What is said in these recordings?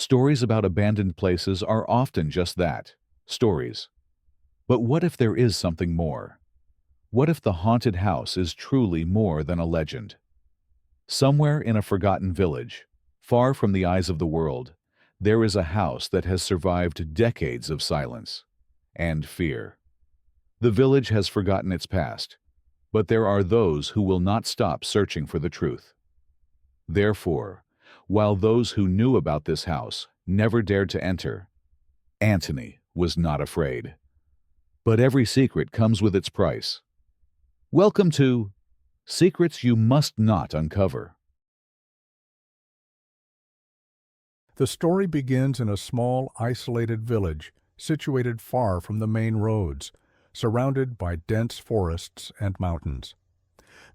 Stories about abandoned places are often just that, stories. But what if there is something more? What if the haunted house is truly more than a legend? Somewhere in a forgotten village, far from the eyes of the world, there is a house that has survived decades of silence and fear. The village has forgotten its past, but there are those who will not stop searching for the truth. Therefore, while those who knew about this house never dared to enter, Antony was not afraid. But every secret comes with its price. Welcome to Secrets You Must Not Uncover. The story begins in a small, isolated village situated far from the main roads, surrounded by dense forests and mountains.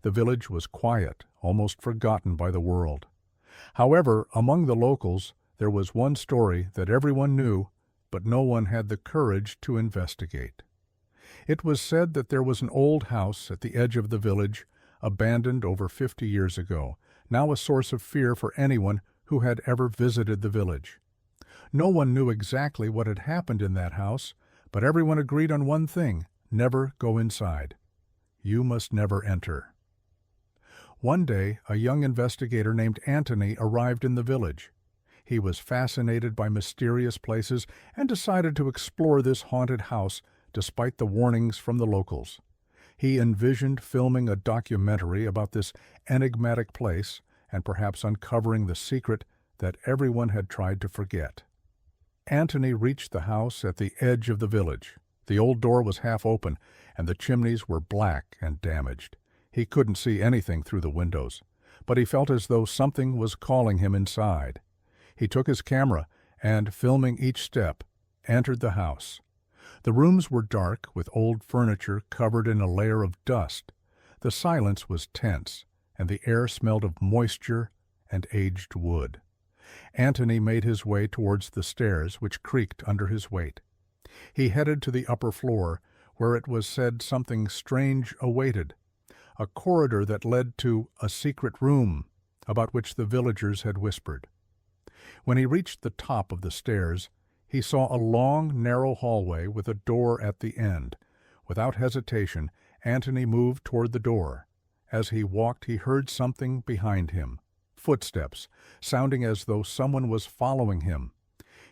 The village was quiet, almost forgotten by the world. However, among the locals, there was one story that everyone knew, but no one had the courage to investigate. It was said that there was an old house at the edge of the village, abandoned over 50 years ago, now a source of fear for anyone who had ever visited the village. No one knew exactly what had happened in that house, but everyone agreed on one thing: never go inside. You must never enter. One day, a young investigator named Antony arrived in the village. He was fascinated by mysterious places and decided to explore this haunted house despite the warnings from the locals. He envisioned filming a documentary about this enigmatic place and perhaps uncovering the secret that everyone had tried to forget. Antony reached the house at the edge of the village. The old door was half open, and the chimneys were black and damaged. He couldn't see anything through the windows, but he felt as though something was calling him inside. He took his camera and, filming each step, entered the house. The rooms were dark, with old furniture covered in a layer of dust. The silence was tense, and the air smelled of moisture and aged wood. Antony made his way towards the stairs, which creaked under his weight. He headed to the upper floor, where it was said something strange awaited, a corridor that led to a secret room about which the villagers had whispered. When he reached the top of the stairs, he saw a long, narrow hallway with a door at the end. Without hesitation, Antony moved toward the door. As he walked, he heard something behind him. Footsteps, sounding as though someone was following him.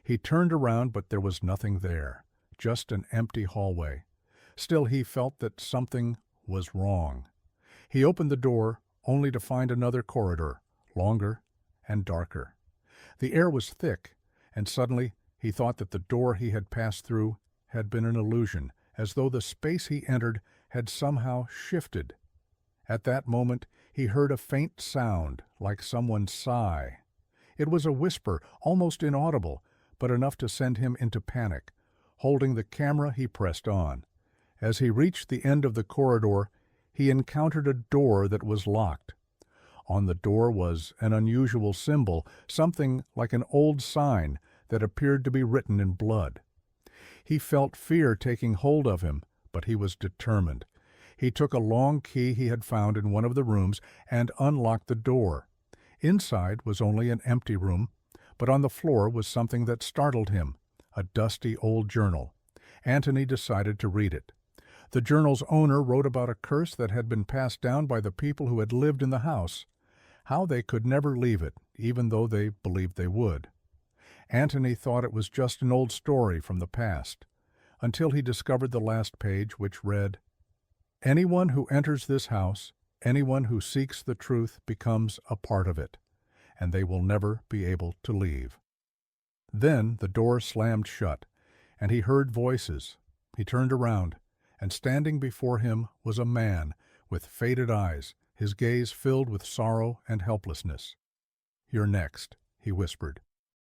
He turned around, but there was nothing there, just an empty hallway. Still, he felt that something was wrong. He opened the door, only to find another corridor, longer and darker. The air was thick, and suddenly he thought that the door he had passed through had been an illusion, as though the space he entered had somehow shifted. At that moment, he heard a faint sound, like someone's sigh. It was a whisper, almost inaudible, but enough to send him into panic. Holding the camera, he pressed on. As he reached the end of the corridor, he encountered a door that was locked. On the door was an unusual symbol, something like an old sign that appeared to be written in blood. He felt fear taking hold of him, but he was determined. He took a long key he had found in one of the rooms and unlocked the door. Inside was only an empty room, but on the floor was something that startled him, a dusty old journal. Antony decided to read it. The journal's owner wrote about a curse that had been passed down by the people who had lived in the house, how they could never leave it, even though they believed they would. Antony thought it was just an old story from the past, until he discovered the last page, which read, "Anyone who enters this house, anyone who seeks the truth becomes a part of it, and they will never be able to leave." Then the door slammed shut, and he heard voices. He turned around, and standing before him was a man with faded eyes, his gaze filled with sorrow and helplessness. "You're next," he whispered.